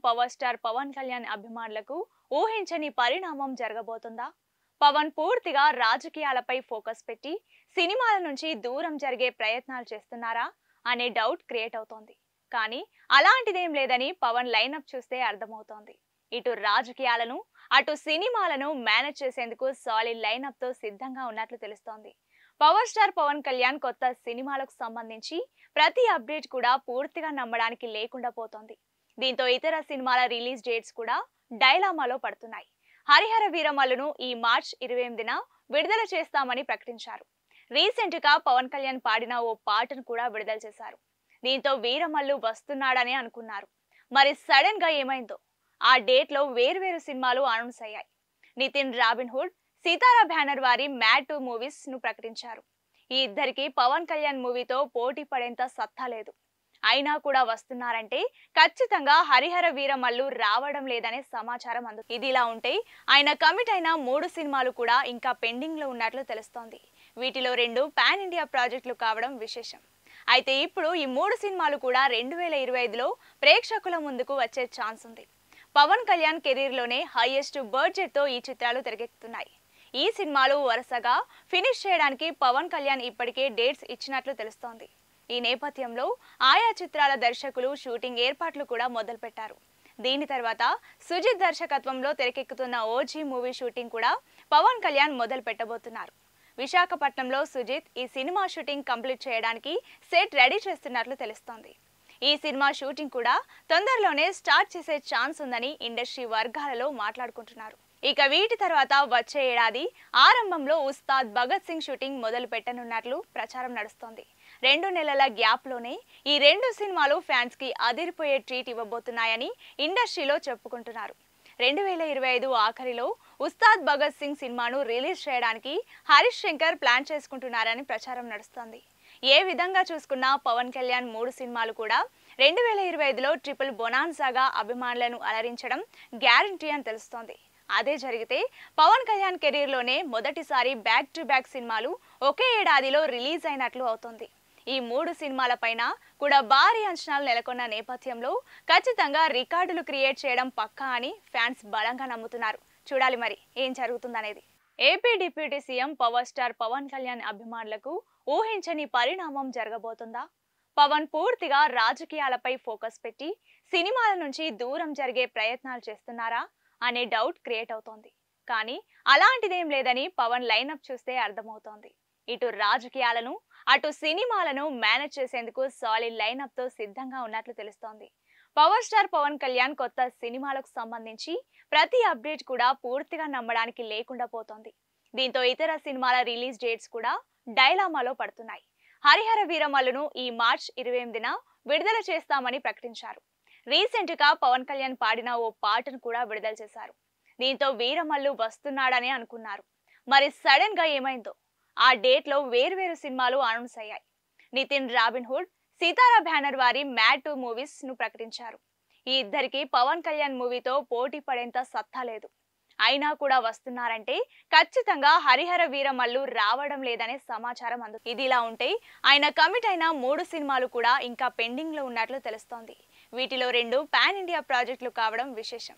Power star Pavan Kalyan అభిమానులకు ఊహించని పరిణామం జరగబోతుందా? పవన్ పూర్తిగా రాజకీయాలపై ఫోకస్ పెట్టి సినిమాల నుంచి దూరం జరిగే ప్రయత్నాలు చేస్తున్నారా అనే డౌట్ క్రియేట్ అవుతోంది. కానీ అలాంటిదేం లేదని పవన్ లైనప్ చూస్తే అర్థమవుతోంది. ఇటు రాజకీయాలను అటు సినిమాలను మేనేజ్ చేసేందుకు సాలిడ్ లైనప్ తో సిద్ధంగా ఉన్నట్లు తెలుస్తోంది. పవర్ స్టార్ పవన్ కళ్యాణ్ కొత్త సినిమాలకు సంబంధించి ప్రతి అప్డేట్ కూడా పూర్తిగా నమ్మడానికి లేకుండా పోతోంది. దీంతో ఇతర సినిమాల రిలీజ్ డేట్స్ కూడా డైలామాలో పడుతున్నాయి. హరిహర వీరమల్లును ఈ మార్చ్ 28న విడుదల చేస్తామని ప్రకటించారు. రీసెంట్ గా పవన్ కళ్యాణ్ పాడిన ఓ పాటను కూడా విడుదల చేశారు. దీంతో వీరమల్లు వస్తున్నాడని అనుకున్నారు. మరి సడన్ గా ఏమైందో? ఆ డేట్ లో వేర్వేరు సినిమాలు అనౌన్స్ అయ్యాయి. నితిన్ రాబిన్హుడ్, సితారా బ్యానర్ వారి మ్యాడ్ 2 మూవీస్ ను ప్రకటించారు. ఈ ఇద్దరికి పవన్ కళ్యాణ్ మూవీతో పోటీ పడేంత సత్తా లేదు. అయినా కూడా వస్తున్నారంటే ఖచ్చితంగా హరిహర వీరమల్లు రావడం లేదనే సమాచారం అందుతుంది. ఇదిలా ఉంటే ఆయన కమిట్ అయిన 3 సినిమాలు కూడా ఇంకా పెండింగ్ లో ఉన్నట్లు తెలుస్తోంది. వీటిలో 2 పాన్ ఇండియా ప్రాజెక్టులు కావడం విశేషం. అయితే ఇప్పుడు ఈ 3 సినిమాలు కూడా 2025లో ప్రేక్షకుల ముందుకు వచ్చే ఛాన్స్ ఉంది. పవన్ కళ్యాణ్ కెరీర్ లోనే హైయెస్ట్ బడ్జెట్ తో ఈ చిత్రాలు తెరకెక్కుతున్నాయి. ఈ సినిమాలు వరుసగా ఫినిష్ చేయడానికి పవన్ కళ్యాణ్ ఇప్పటికే డేట్స్ ఇచ్చినట్లు తెలుస్తోంది. ఈ నేపథ్యంలో ఆయా చిత్రాల దర్శకులు షూటింగ్ ఏర్పాట్లు కూడా మొదలుపెట్టారు. దీని తర్వాత సుజిత్ దర్శకత్వంలో తెరకెక్కుతున్న ఓజీ మూవీ షూటింగ్ కూడా పవన్ కళ్యాణ్ మొదలు పెట్టబోతున్నారు. విశాఖపట్నంలో సుజిత్ ఈ సినిమా షూటింగ్ కంప్లీట్ చేయడానికి సెట్ రెడీ చేస్తున్నట్లు తెలుస్తోంది. ఈ సినిమా షూటింగ్ కూడా తొందరలోనే స్టార్ట్ చేసే ఛాన్స్ ఉందని ఇండస్ట్రీ వర్గాలలో మాట్లాడుకుంటున్నారు. ఇక వీటి తర్వాత వచ్చే ఏడాది ఆరంభంలో ఉస్తాద్ భగత్ సింగ్ షూటింగ్ మొదలు పెట్టనున్నట్లు ప్రచారం నడుస్తోంది. 2 నెలల గ్యాప్ లోనే ఈ 2 సినిమాలు ఫ్యాన్స్ కి అదిరిపోయే ట్రీట్ ఇవ్వబోతున్నాయని ఇండస్ట్రీలో చెప్పుకుంటున్నారు. 2025 ఆఖరిలో ఉస్తాద్ భగత్ సింగ్ సినిమాను రిలీజ్ చేయడానికి హరీష్ శంకర్ ప్లాన్ చేసుకుంటున్నారని ప్రచారం నడుస్తోంది. ఏ విధంగా చూసుకున్నా పవన్ కళ్యాణ్ 3 సినిమాలు కూడా 2025లో ట్రిపుల్ బొనాన్సాగా అభిమానులను అలరించడం గ్యారంటీ అని తెలుస్తోంది. అదే జరిగితే పవన్ కళ్యాణ్ కెరీర్ లోనే మొదటిసారి బ్యాక్ టు బ్యాక్ సినిమాలు ఒకే ఏడాదిలో రిలీజ్ అయినట్లు అవుతోంది. ఈ 3 సినిమాల పైన కూడా భారీ అంచనాలు నెలకొన్న నేపథ్యంలో ఖచ్చితంగా రికార్డులు క్రియేట్ చేయడం పక్కా అని ఫ్యాన్స్ బలంగా నమ్ముతున్నారు. చూడాలి మరి ఏం జరుగుతుందనేది. AP deputy CM power star Pavan Kalyan అభిమానులకు ఊహించని పరిణామం జరగబోతుందా? పవన్ పూర్తిగా రాజకీయాలపై ఫోకస్ పెట్టి సినిమాల నుంచి దూరం జరిగే ప్రయత్నాలు చేస్తున్నారా అనే డౌట్ క్రియేట్ అవుతోంది. కానీ అలాంటిదేం లేదని పవన్ లైనప్ చూస్తే అర్థమవుతోంది. ఇటు రాజకీయాలను అటు సినిమాలను మేనేజ్ చేసేందుకు సాలిడ్ లైనప్ తో సిద్ధంగా ఉన్నట్లు తెలుస్తోంది. పవర్ స్టార్ పవన్ కళ్యాణ్ కొత్త సినిమాలకు సంబంధించి ప్రతి అప్డేట్ కూడా పూర్తిగా నమ్మడానికి లేకుండా పోతోంది. దీంతో ఇతర సినిమాల రిలీజ్ డేట్స్ కూడా డైలామాలో పడుతున్నాయి. హరిహర వీరమల్లును ఈ మార్చ్ 28న విడుదల చేస్తామని ప్రకటించారు. రీసెంట్ గా పవన్ కళ్యాణ్ పాడిన ఓ పాటను కూడా విడుదల చేశారు. దీంతో వీరమల్లు వస్తున్నాడని అనుకున్నారు. మరి సడన్ గా ఏమైందో? ఆ డేట్ లో వేర్వేరు సినిమాలు అనౌన్స్ అయ్యాయి. నితిన్ రాబిన్హుడ్, సితారా బ్యానర్ వారి మ్యాడ్ 2 మూవీస్ ను ప్రకటించారు. ఈ ఇద్దరికి పవన్ కళ్యాణ్ మూవీతో పోటీ పడేంత సత్తా లేదు. అయినా కూడా వస్తున్నారంటే ఖచ్చితంగా హరిహర వీరమల్లు రావడం లేదనే సమాచారం అందుతుంది. ఇదిలా ఉంటే ఆయన కమిట్ అయిన 3 సినిమాలు కూడా ఇంకా పెండింగ్ లో ఉన్నట్లు తెలుస్తోంది. వీటిలో 2 పాన్ ఇండియా ప్రాజెక్టులు కావడం విశేషం.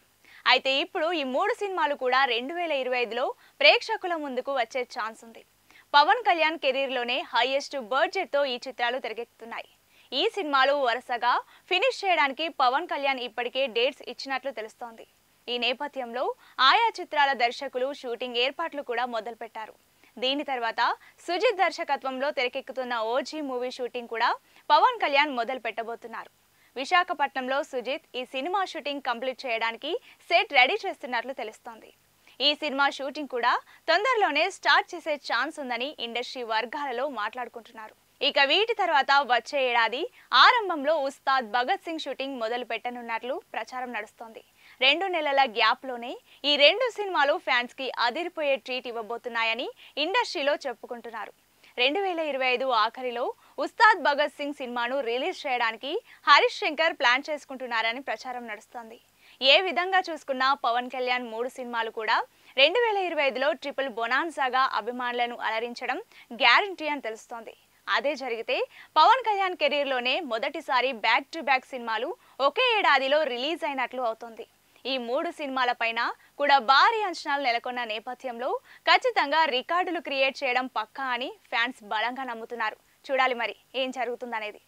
అయితే ఇప్పుడు ఈ 3 సినిమాలు కూడా 2025లో ప్రేక్షకుల ముందుకు వచ్చే ఛాన్స్ ఉంది. పవన్ కళ్యాణ్ కెరీర్ లోనే హైయెస్ట్ బడ్జెట్ తో ఈ చిత్రాలు తెరకెక్కుతున్నాయి. ఈ సినిమాలు వరుసగా ఫినిష్ చేయడానికి పవన్ కళ్యాణ్ ఇప్పటికే డేట్స్ ఇచ్చినట్లు తెలుస్తోంది. ఈ నేపథ్యంలో ఆయా చిత్రాల దర్శకులు షూటింగ్ ఏర్పాట్లు కూడా మొదలుపెట్టారు. దీని తర్వాత సుజిత్ దర్శకత్వంలో తెరకెక్కుతున్న ఓజీ మూవీ షూటింగ్ కూడా పవన్ కళ్యాణ్ మొదలు పెట్టబోతున్నారు. విశాఖపట్నంలో సుజిత్ ఈ సినిమా షూటింగ్ కంప్లీట్ చేయడానికి సెట్ రెడీ చేస్తున్నట్లు తెలుస్తోంది. ఈ సినిమా షూటింగ్ కూడా తొందరలోనే స్టార్ట్ చేసే ఛాన్స్ ఉందని ఇండస్ట్రీ వర్గాలలో మాట్లాడుకుంటున్నారు. ఇక వీటి తర్వాత వచ్చే ఏడాది ఆరంభంలో ఉస్తాద్ భగత్ సింగ్ షూటింగ్ మొదలు పెట్టనున్నట్లు ప్రచారం నడుస్తోంది. 2 నెలల గ్యాప్ లోనే ఈ 2 సినిమాలు ఫ్యాన్స్ కి అదిరిపోయే ట్రీట్ ఇవ్వబోతున్నాయని ఇండస్ట్రీలో చెప్పుకుంటున్నారు. 2025 ఆఖరిలో ఉస్తాద్ భగత్ సింగ్ సినిమాను రిలీజ్ చేయడానికి హరీష్ శంకర్ ప్లాన్ చేసుకుంటున్నారని ప్రచారం నడుస్తోంది. ఏ విధంగా చూసుకున్నా పవన్ కళ్యాణ్ 3 సినిమాలు కూడా 2025లో ట్రిపుల్ బొనాన్సాగా అభిమానులను అలరించడం గ్యారంటీ అని తెలుస్తోంది. అదే జరిగితే పవన్ కళ్యాణ్ కెరీర్లోనే మొదటిసారి బ్యాక్ టు బ్యాక్ సినిమాలు ఒకే ఏడాదిలో రిలీజ్ అయినట్లు అవుతుంది. ఈ 3 సినిమాలపైన కూడా భారీ అంచనాలు నెలకొన్న నేపథ్యంలో ఖచ్చితంగా రికార్డులు క్రియేట్ చేయడం పక్కా అని ఫ్యాన్స్ బలంగా నమ్ముతున్నారు. చూడాలి మరి ఏం జరుగుతుందనేది.